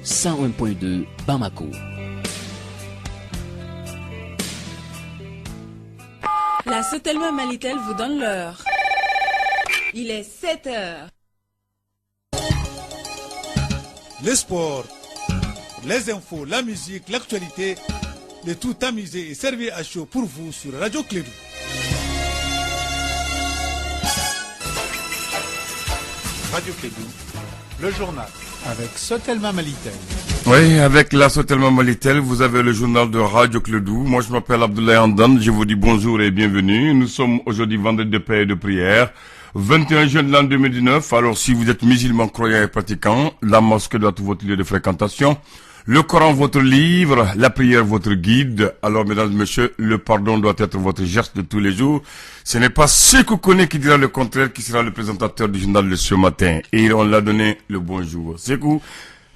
101.2 Bamako. La Sotelma Malitel vous donne l'heure. Il est 7 heures. Le sport, les infos, la musique, l'actualité, le tout tamisé et servi à chaud pour vous sur Radio Clédou. Radio Clédou, le journal avec Sotelma Malitel. Oui, avec la Sotelma Malitel, vous avez le journal de Radio Clédou. Moi, je m'appelle Abdoulaye Andan. Je vous dis bonjour et bienvenue. Nous sommes aujourd'hui vendredi de paix et de prière. 21 juin de l'an 2019. Alors, si vous êtes musulman, croyant et pratiquant, la mosquée doit être votre lieu de fréquentation. Le Coran, votre livre, la prière, votre guide. Alors, mesdames et messieurs, le pardon doit être votre geste de tous les jours. Ce n'est pas Sekou Kone qui dira le contraire, qui sera le présentateur du journal de ce matin. Et on l'a donné le bonjour. Sekou,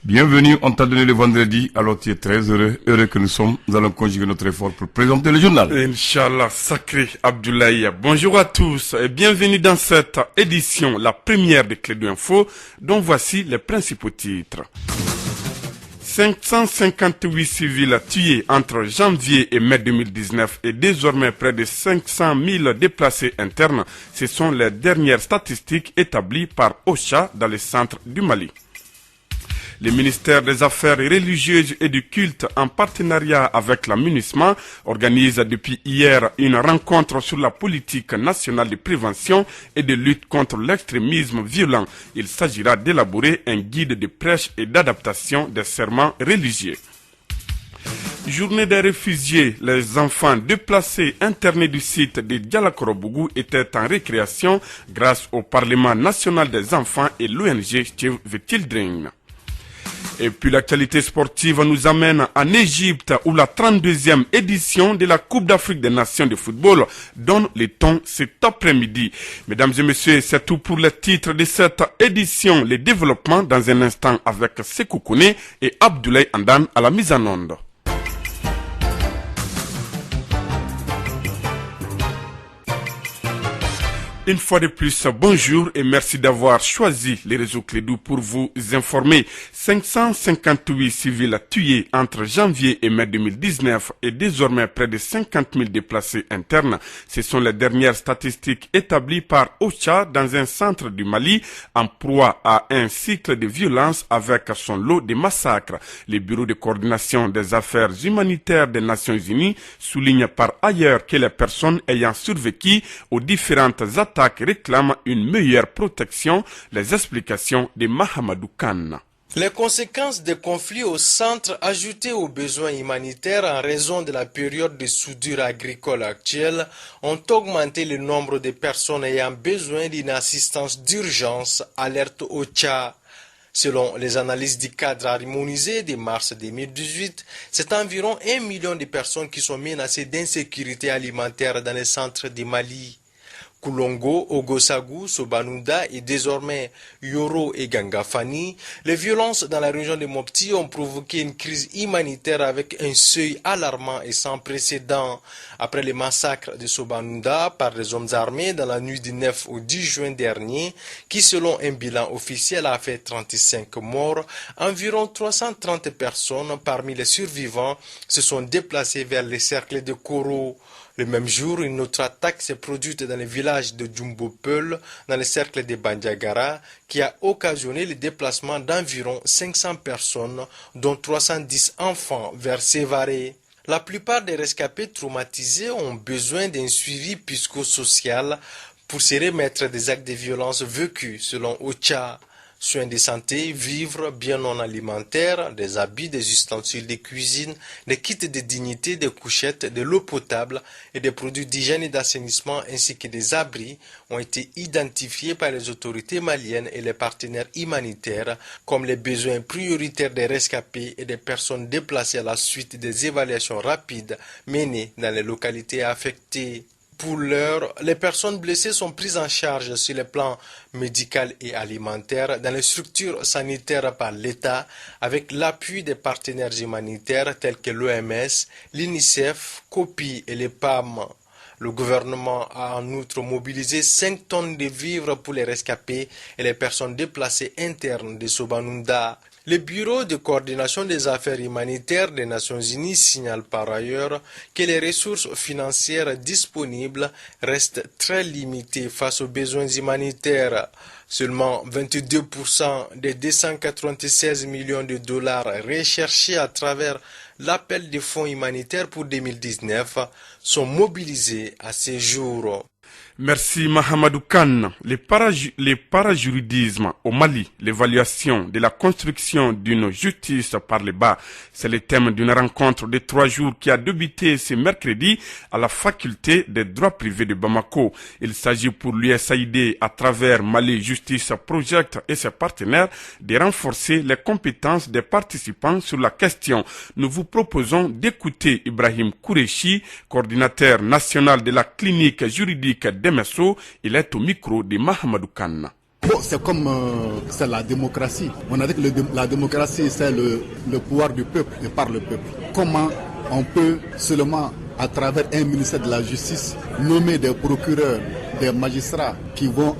bienvenue, on t'a donné le vendredi, alors tu es très heureux que nous sommes. Nous allons conjuguer notre effort pour présenter le journal. Inch'Allah, sacré Abdoulaye. Bonjour à tous et bienvenue dans cette édition, la première de Clédou Info, dont voici les principaux titres. 558 civils tués entre janvier et mai 2019 et désormais près de 500 000 déplacés internes. Ce sont les dernières statistiques établies par OCHA dans les centres du Mali. Le ministère des Affaires religieuses et du culte, en partenariat avec la MINUSMA, organise depuis hier une rencontre sur la politique nationale de prévention et de lutte contre l'extrémisme violent. Il s'agira d'élaborer un guide de prêche et d'adaptation des serments religieux. Journée des réfugiés, les enfants déplacés internés du site de Dialakorobougou étaient en récréation grâce au Parlement national des enfants et l'ONG Save the Children. Et puis l'actualité sportive nous amène en Égypte où la 32e édition de la Coupe d'Afrique des Nations de football donne le ton cet après-midi. Mesdames et messieurs, c'est tout pour les titres de cette édition. Les développements dans un instant avec Sekou Kone et Abdoulaye Andan à la mise en onde. Une fois de plus, bonjour et merci d'avoir choisi les réseaux Clédou pour vous informer. 558 civils tués entre janvier et mai 2019 et désormais près de 50 000 déplacés internes. Ce sont les dernières statistiques établies par OCHA dans un centre du Mali en proie à un cycle de violence avec son lot de massacres. Le Bureau de coordination des affaires humanitaires des Nations Unies souligne par ailleurs que les personnes ayant survécu aux différentes attaques réclament une meilleure protection. Les explications de Mahamadou Khan. Les conséquences des conflits au centre, ajoutées aux besoins humanitaires en raison de la période de soudure agricole actuelle, ont augmenté le nombre de personnes ayant besoin d'une assistance d'urgence, alerte OCHA. Selon les analyses du cadre harmonisé de mars 2018, c'est environ 1 million de personnes qui sont menacées d'insécurité alimentaire dans les centres du Mali. Koulongo, Ogosagou, Sobanouda et désormais Yoro et Gangafani, les violences dans la région de Mopti ont provoqué une crise humanitaire avec un seuil alarmant et sans précédent. Après les massacres de Sobanouda par les hommes armés dans la nuit du 9 au 10 juin dernier, qui selon un bilan officiel a fait 35 morts, environ 330 personnes parmi les survivants se sont déplacées vers les cercles de Koro. Le même jour, une autre attaque s'est produite dans le village de Djumbopel, dans le cercle de Bandiagara, qui a occasionné le déplacement d'environ 500 personnes, dont 310 enfants, vers Sévaré. La plupart des rescapés traumatisés ont besoin d'un suivi psychosocial pour se remettre des actes de violence vécus, selon OCHA. Soins de santé, vivres, bien non alimentaires, des habits, des ustensiles de cuisine, des kits de dignité, des couchettes, de l'eau potable et des produits d'hygiène et d'assainissement ainsi que des abris ont été identifiés par les autorités maliennes et les partenaires humanitaires comme les besoins prioritaires des rescapés et des personnes déplacées à la suite des évaluations rapides menées dans les localités affectées. Pour l'heure, les personnes blessées sont prises en charge sur les plans médical et alimentaire dans les structures sanitaires par l'État avec l'appui des partenaires humanitaires tels que l'OMS, l'UNICEF, COPI et les PAM. Le gouvernement a en outre mobilisé 5 tonnes de vivres pour les rescapés et les personnes déplacées internes de Sobanunda. Le Bureau de coordination des affaires humanitaires des Nations Unies signale par ailleurs que les ressources financières disponibles restent très limitées face aux besoins humanitaires. Seulement 22% des 296 millions de dollars recherchés à travers l'appel des fonds humanitaires pour 2019 sont mobilisés à ce jour. Merci Mahamadou Khan. Les parajuridismes au Mali, l'évaluation de la construction d'une justice par le bas, c'est le thème d'une rencontre de 3 jours qui a débuté ce mercredi à la faculté des droits privés de Bamako. Il s'agit pour l'USAID à travers Mali Justice Project et ses partenaires de renforcer les compétences des participants sur la question. Nous vous proposons d'écouter Ibrahim Kourechi, coordinateur national de la clinique juridique d'Emesso. Il est au micro de Mahamadou Khan. Bon, c'est comme c'est la démocratie. On a dit que la démocratie, c'est le pouvoir du peuple et par le peuple. Comment on peut seulement, à travers un ministère de la Justice, nommer des procureurs, des magistrats qui vont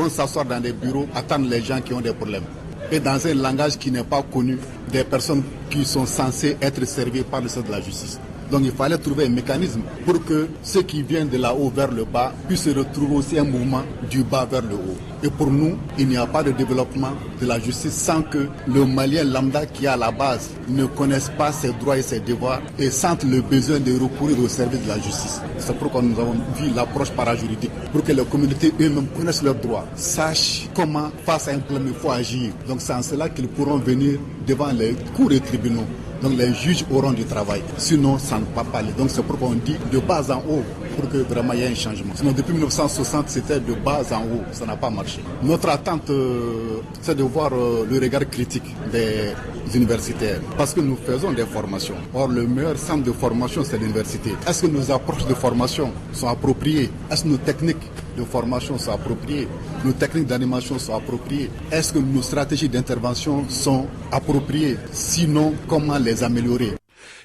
s'asseoir dans des bureaux, attendre les gens qui ont des problèmes. Et dans un langage qui n'est pas connu, des personnes qui sont censées être servies par le ministère de la Justice. Donc il fallait trouver un mécanisme pour que ceux qui viennent de là haut vers le bas puissent retrouver aussi un mouvement du bas vers le haut. Et pour nous, il n'y a pas de développement de la justice sans que le Malien lambda qui est à la base ne connaisse pas ses droits et ses devoirs et sente le besoin de recourir au service de la justice. C'est pourquoi nous avons vu l'approche parajuridique, pour que les communautés eux-mêmes connaissent leurs droits, sachent comment face à un problème il faut agir. Donc c'est en cela qu'ils pourront venir devant les cours et tribunaux. Donc les juges auront du travail, sinon ça ne va pas aller. Donc c'est pourquoi on dit de bas en haut pour que vraiment il y ait un changement. Sinon depuis 1960 c'était de bas en haut, ça n'a pas marché. Notre attente c'est de voir le regard critique des universitaires parce que nous faisons des formations. Or le meilleur centre de formation c'est l'université. Est-ce que nos approches de formation sont appropriées? Est-ce que nos techniques de formation sont appropriées? Nos techniques d'animation sont appropriées? Est-ce que nos stratégies d'intervention sont appropriées? Sinon, comment les améliorer?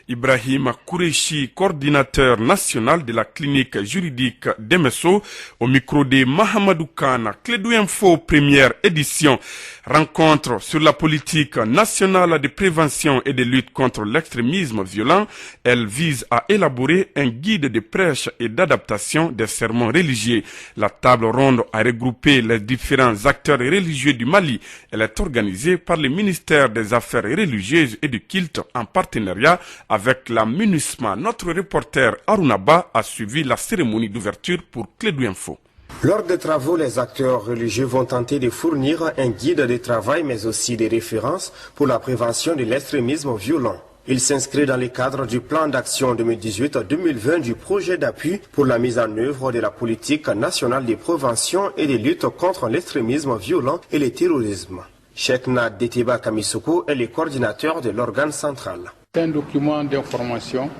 Ibrahim Kourechi, coordinateur national de la clinique juridique d'Emesso, au micro de Mahamadou Khan. Clédou Info, première édition. Rencontre sur la politique nationale de prévention et de lutte contre l'extrémisme violent. Elle vise à élaborer un guide de prêche et d'adaptation des sermons religieux. La table ronde a regroupé les différents acteurs religieux du Mali. Elle est organisée par le ministère des Affaires religieuses et du culte en partenariat avec la MINUSMA. Notre reporter Arunaba a suivi la cérémonie d'ouverture pour Clédou Info. Lors des travaux, les acteurs religieux vont tenter de fournir un guide de travail mais aussi des références pour la prévention de l'extrémisme violent. Il s'inscrit dans le cadre du plan d'action 2018-2020 du projet d'appui pour la mise en œuvre de la politique nationale de prévention et de lutte contre l'extrémisme violent et le terrorisme. Cheikh Nad Deteba Kamisoko est le coordinateur de l'organe central. C'est un document d'information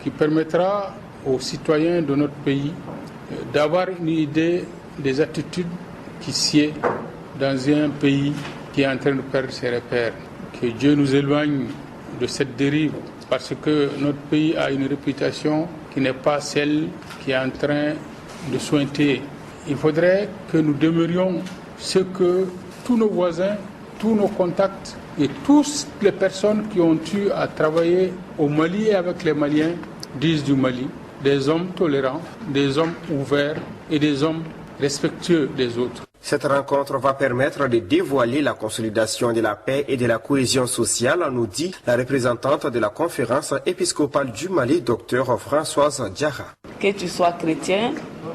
qui permettra aux citoyens de notre pays d'avoir une idée des attitudes qui sied dans un pays qui est en train de perdre ses repères. Que Dieu nous éloigne de cette dérive parce que notre pays a une réputation qui n'est pas celle qui est en train de sointer. Il faudrait que nous demeurions ce que tous nos voisins, tous nos contacts et toutes les personnes qui ont eu à travailler au Mali et avec les Maliens disent du Mali. Des hommes tolérants, des hommes ouverts et des hommes respectueux des autres. Cette rencontre va permettre de dévoiler la consolidation de la paix et de la cohésion sociale, nous dit la représentante de la conférence épiscopale du Mali, Dr Françoise Diarra. Que tu sois chrétien,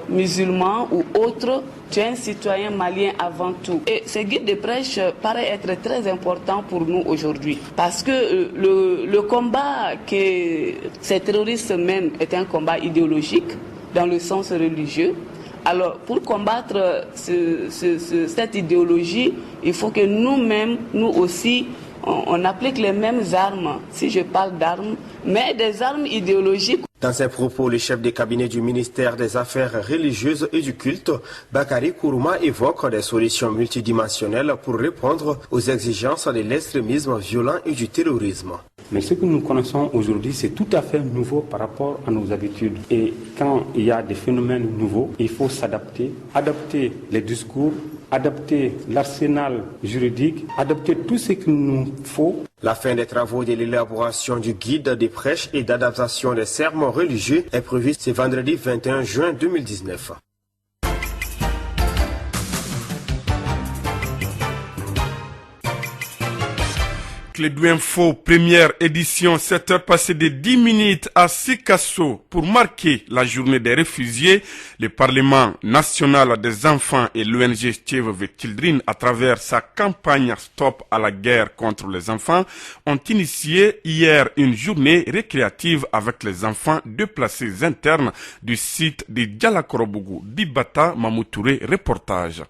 musulman ou autre, tu es un citoyen malien avant tout. Et ce guide de prêche paraît être très important pour nous aujourd'hui. Parce que le combat que ces terroristes mènent est un combat idéologique, dans le sens religieux. Alors, pour combattre cette idéologie, il faut que nous-mêmes, nous aussi, on applique les mêmes armes, si je parle d'armes, mais des armes idéologiques. Dans ses propos, le chef de cabinet du ministère des Affaires religieuses et du culte, Bakary Kourouma, évoque des solutions multidimensionnelles pour répondre aux exigences de l'extrémisme violent et du terrorisme. Mais ce que nous connaissons aujourd'hui, c'est tout à fait nouveau par rapport à nos habitudes. Et quand il y a des phénomènes nouveaux, il faut s'adapter, adapter les discours, adapter l'arsenal juridique, adapter tout ce qu'il nous faut. La fin des travaux de l'élaboration du guide des prêches et d'adaptation des sermons religieux est prévue ce vendredi 21 juin 2019. Clédou Info, première édition, 7 heures passées de 10 minutes à Sikasso. Pour marquer la journée des réfugiés, le Parlement national des enfants et l'ONG Save the Children, à travers sa campagne Stop à la guerre contre les enfants, ont initié hier une journée récréative avec les enfants déplacés internes du site de Djalakorobougou. Bibata Mamoutouré, reportage.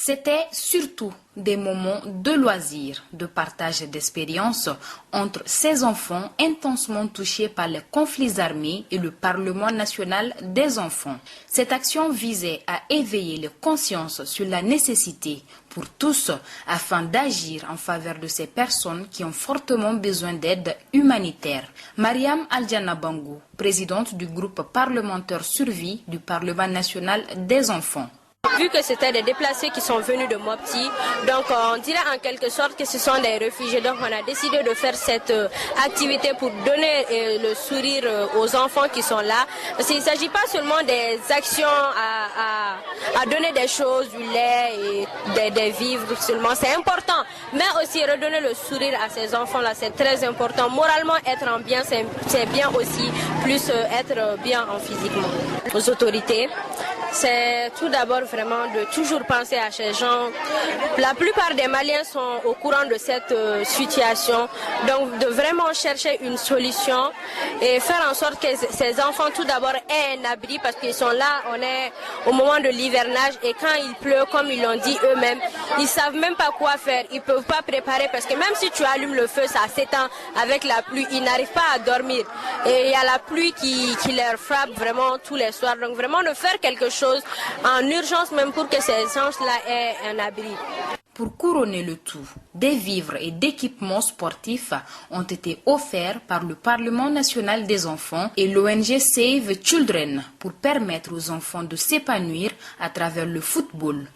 C'était surtout des moments de loisirs, de partage d'expériences entre ces enfants intensement touchés par les conflits armés et le Parlement national des enfants. Cette action visait à éveiller les consciences sur la nécessité pour tous afin d'agir en faveur de ces personnes qui ont fortement besoin d'aide humanitaire. Mariam Aldjana Bangou, présidente du groupe parlementaire Survie du Parlement national des enfants. Vu que c'était des déplacés qui sont venus de Mopti, donc on dirait en quelque sorte que ce sont des réfugiés. Donc on a décidé de faire cette activité pour donner le sourire aux enfants qui sont là. Parce qu'il ne s'agit pas seulement des actions à donner des choses, du lait et des vivres seulement. C'est important, mais aussi redonner le sourire à ces enfants-là, c'est très important. Moralement, être en bien, c'est bien aussi, plus être bien en physiquement. Aux autorités, c'est tout d'abord vraiment de toujours penser à ces gens. La plupart des Maliens sont au courant de cette situation, donc de vraiment chercher une solution et faire en sorte que ces enfants tout d'abord aient un abri parce qu'ils sont là, on est au moment de l'hivernage et quand il pleut, comme ils l'ont dit eux-mêmes, ils savent même pas quoi faire, ils peuvent pas préparer parce que même si tu allumes le feu, ça s'éteint avec la pluie, ils n'arrivent pas à dormir et il y a la pluie qui leur frappe vraiment tous les soirs, donc vraiment de faire quelque chose en urgence même pour que ces gens-là aient un abri. Pour couronner le tout, des vivres et d'équipements sportifs ont été offerts par le Parlement national des enfants et l'ONG Save the Children pour permettre aux enfants de s'épanouir à travers le football.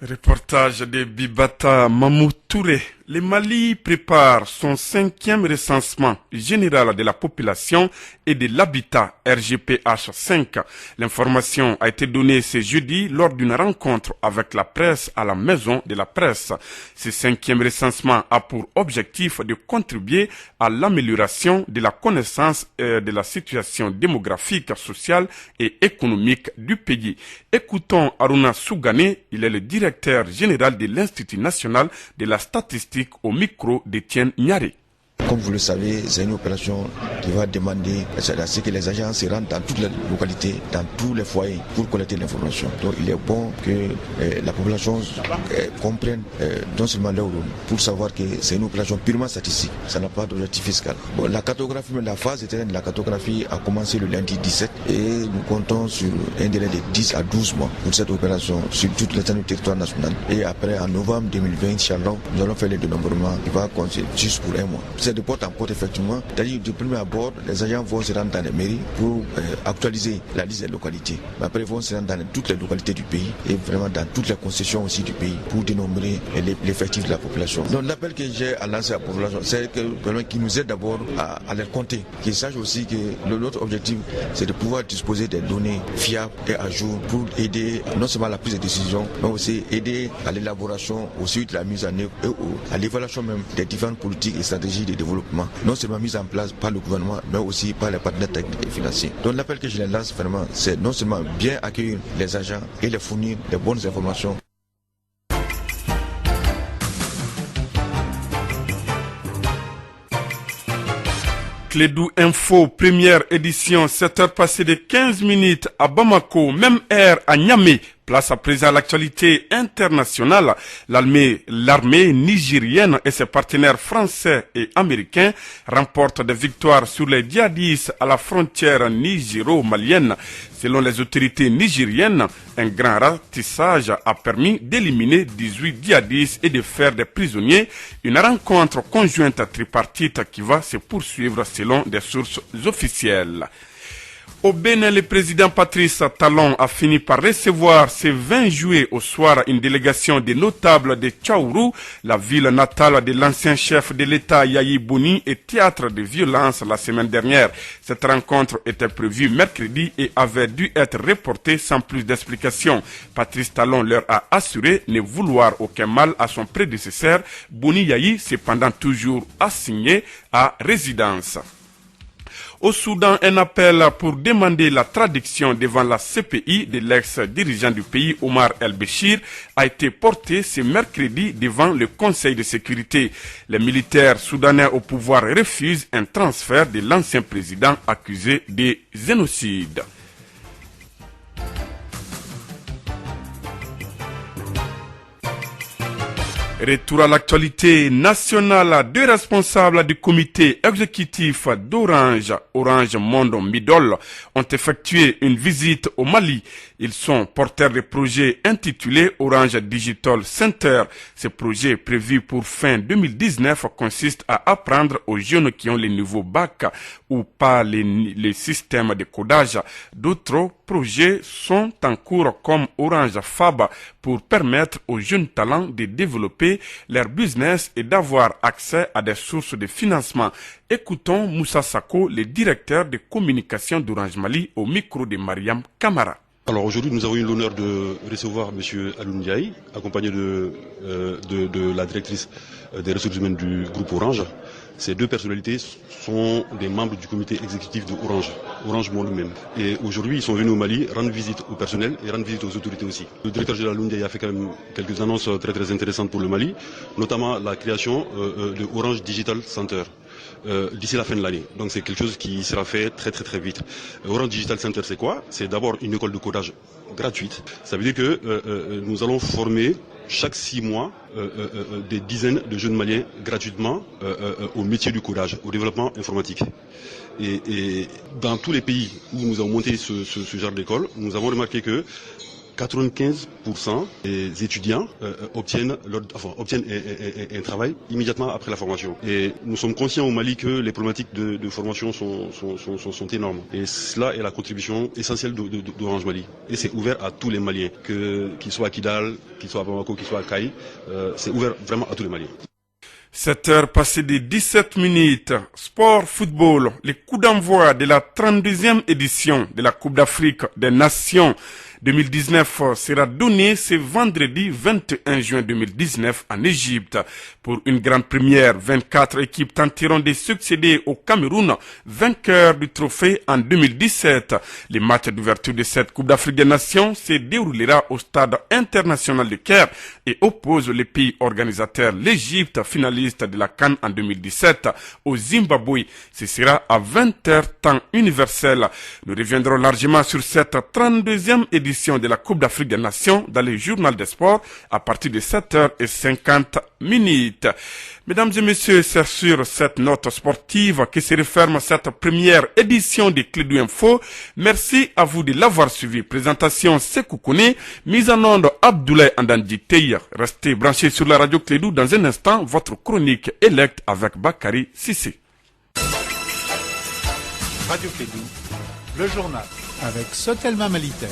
Reportage de Bibata Mamoutouré. Le Mali prépare son 5e recensement général de la population et de l'habitat RGPH 5. L'information a été donnée ce jeudi lors d'une rencontre avec la presse à la Maison de la Presse. Ce 5e recensement a pour objectif de contribuer à l'amélioration de la connaissance de la situation démographique, sociale et économique du pays. Écoutons Aruna Sougane, il est le directeur général de l'Institut national de la statistique au micro d'Étienne Niaré. Comme vous le savez, c'est une opération qui va demander à ce que les agents se rendent dans toutes les localités, dans tous les foyers pour collecter l'information. Donc il est bon que la population comprenne non seulement leur rôle, pour savoir que c'est une opération purement statistique, ça n'a pas d'objectif fiscal. Bon, la cartographie, la phase de terrain de la cartographie a commencé le lundi 17 et nous comptons sur un délai de 10 à 12 mois pour cette opération sur toute l'étendue du territoire national. Et après, en novembre 2020, Inch'Allah, nous allons faire le dénombrement qui va continuer juste pour un mois. C'est de porte en porte, effectivement. C'est-à-dire, du premier abord, les agents vont se rendre dans les mairies pour actualiser la liste des localités. Mais après, ils vont se rendre dans toutes les localités du pays et vraiment dans toutes les concessions aussi du pays pour dénombrer l'effectif de la population. Donc, l'appel que j'ai à lancer à la population, c'est qu'ils nous aident d'abord à les compter. Qu'ils sachent aussi que notre objectif, c'est de pouvoir disposer des données fiables et à jour pour aider non seulement à la prise de décision, mais aussi aider à l'élaboration, aussi de la mise en œuvre et à l'évaluation même des différentes politiques et stratégies de développement, non seulement mise en place par le gouvernement, mais aussi par les partenaires techniques et financiers. Donc l'appel que je les lance vraiment, c'est non seulement bien accueillir les agents et les fournir des bonnes informations. Clédou Info, première édition, 7 heures passées de 15 minutes à Bamako, même heure à Niamey. Place à présent à l'actualité internationale. L'armée nigérienne et ses partenaires français et américains remportent des victoires sur les djihadistes à la frontière nigéro-malienne. Selon les autorités nigériennes, un grand ratissage a permis d'éliminer 18 djihadistes et de faire des prisonniers. Une rencontre conjointe tripartite qui va se poursuivre selon des sources officielles. Au Bénin, le président Patrice Talon a fini par recevoir ce 20 juillet au soir une délégation des notables de Tchaourou, la ville natale de l'ancien chef de l'État Yayi Bouni et théâtre de violence la semaine dernière. Cette rencontre était prévue mercredi et avait dû être reportée sans plus d'explications. Patrice Talon leur a assuré ne vouloir aucun mal à son prédécesseur. Bouni Yayi, cependant toujours assigné à résidence. Au Soudan, un appel pour demander la traduction devant la CPI de l'ex-dirigeant du pays, Omar El-Béchir, a été porté ce mercredi devant le Conseil de sécurité. Les militaires soudanais au pouvoir refusent un transfert de l'ancien président accusé de génocide. Retour à l'actualité nationale. Deux responsables du comité exécutif d'Orange, Orange Monde Midol, ont effectué une visite au Mali. Ils sont porteurs de projets intitulé Orange Digital Center. Ce projet prévu pour fin 2019 consiste à apprendre aux jeunes qui ont les nouveaux bacs ou pas les systèmes de codage. D'autres projets sont en cours comme Orange Fab pour permettre aux jeunes talents de développer leur business et d'avoir accès à des sources de financement. Écoutons Moussa Sako, le directeur de communication d'Orange Mali, au micro de Mariam Kamara. Alors aujourd'hui, nous avons eu l'honneur de recevoir M. Aloun Ndiaye, accompagné de la directrice des ressources humaines du groupe Orange. Ces deux personnalités sont des membres du comité exécutif de Orange Monde même. Et aujourd'hui, ils sont venus au Mali rendre visite au personnel et rendre visite aux autorités aussi. Le directeur général Aloun Ndiaye a fait quand même quelques annonces très intéressantes pour le Mali, notamment la création de Orange Digital Center. D'ici la fin de l'année. Donc c'est quelque chose qui sera fait très vite. Orange Digital Center, c'est quoi? C'est d'abord une école de codage gratuite. Ça veut dire que nous allons former chaque 6 mois des dizaines de jeunes Maliens gratuitement au métier du codage, au développement informatique. Et dans tous les pays où nous avons monté ce genre d'école, nous avons remarqué que 95% des étudiants obtiennent un travail immédiatement après la formation. Et nous sommes conscients au Mali que les problématiques de formation sont énormes. Et cela est la contribution essentielle d'Orange Mali. Et c'est ouvert à tous les Maliens, qu'ils soient à Kidal, qu'ils soient à Bamako, qu'ils soient à Kaï. C'est ouvert vraiment à tous les Maliens. 7 heures passées de 17 minutes. Sport, football. Les coups d'envoi de la 32e édition de la Coupe d'Afrique des Nations 2019 sera donné ce vendredi 21 juin 2019 en Égypte. Pour une grande première, 24 équipes tenteront de succéder au Cameroun, vainqueur du trophée en 2017. Les matchs d'ouverture de cette Coupe d'Afrique des Nations se déroulera au stade international de Caire et oppose les pays organisateurs, l'Égypte, finaliste de la CAN en 2017, au Zimbabwe. Ce sera à 20h temps universel. Nous reviendrons largement sur cette 32e édition de la Coupe d'Afrique des Nations dans le journal des sports à partir de 7h50. Mesdames et messieurs, c'est sur cette note sportive que se referme cette première édition de Clédou Info. Merci à vous de l'avoir suivi. Présentation Sekou Kone, mise en onde Abdoulaye Andandji Teya. Restez branchés sur la radio Clédou. Dans un instant, votre chronique Elect avec Bakary Sissé. Radio Clédou, le journal avec Sotelma Malitel.